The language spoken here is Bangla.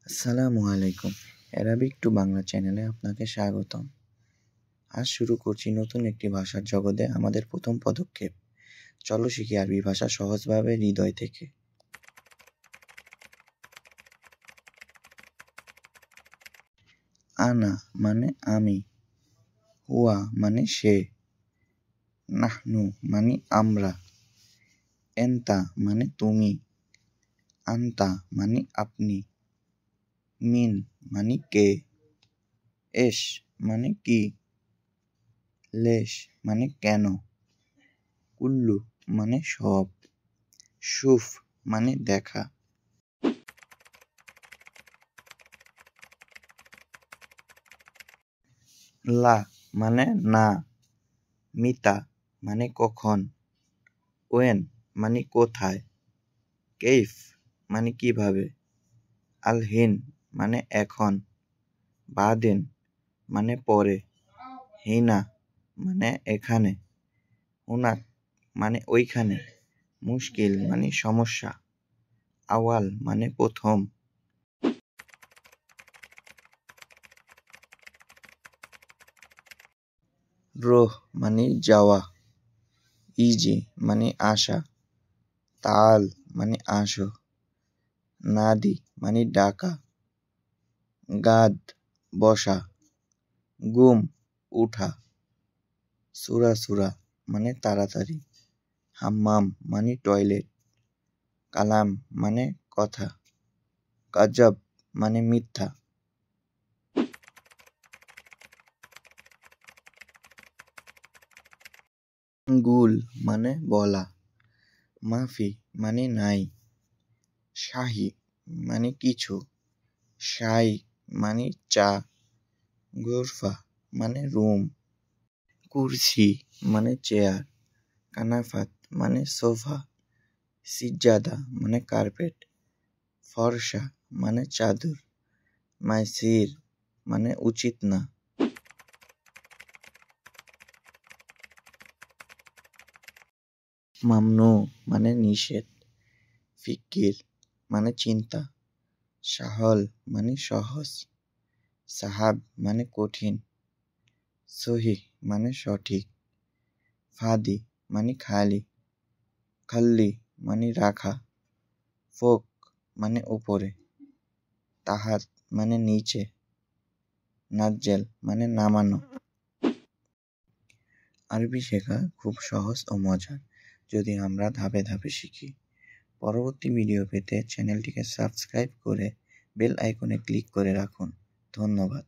আসসালামু আলাইকুম। অ্যারাবিক টু বাংলা চ্যানেলে আপনাকে স্বাগতম। আজ শুরু করছি নতুন একটি ভাষার জগতে আমাদের প্রথম পদক্ষেপ। চলো শিখি আরবি ভাষা সহজভাবে হৃদয় থেকে। আনা মানে আমি, হুয়া মানে সে, নাহনু মানে আমরা, এন্তা মানে তুমি, আন্তা মানে আপনি, মিন মানে কে, এশ মানে কি, লেশ মানে কেন, কুল্লু মানে সব, শুফ মানে দেখা। লা মানে না, মিতা মানে কখন, ওয়েন মানে কোথায়, কেইফ মানে কিভাবে, আলহিন মানে এখন, বাদিন মানে পরে, হিনা মানে এখানে, হুনাক মানে ওইখানে, মুশকিল মানে সমস্যা, আওয়াল মানে প্রথম। রোহ মানে যাওয়া, ইজি মানে আসা, তাল মানে আসো, নাদি মানে ডাকা, গাদ বসা, গুম উঠা, সুরা সুরা মানে তাড়াতাড়ি, হাম্মাম মানে টয়লেট, কালাম মানে কথা, কাজব মানে মিথ্যা। গুল মানে বলা, মাফি মানে নাই, শাহি মানে কিছু, শাই মানে চা, গুরফা মানে রুম, কুরসি মানে চেয়ার, কানাফাত মানে সোফা, সিজ্জাদা মানে কার্পেট, ফর্সা মানে চাদর, মাইসির মানে উচিত না। মামনু মানে নিষেধ, ফিকির মানে চিন্তা, সাহল মানে সহজ, সাহাব মানে কঠিন, সহি মানে সঠিক, ফাদি মানে খালি, খাল্লি মানে রাখা, ফোক মানে উপরে, তাহাত মানে নিচে, নাজ্জেল মানে নামানো। আরবি শেখা খুব সহজ ও মজার যদি আমরা ধাপে ধাপে শিখি। পরবর্তী ভিডিও পেতে চ্যানেলটিকে সাবস্ক্রাইব করে বেল আইকনে ক্লিক করে রাখুন। ধন্যবাদ।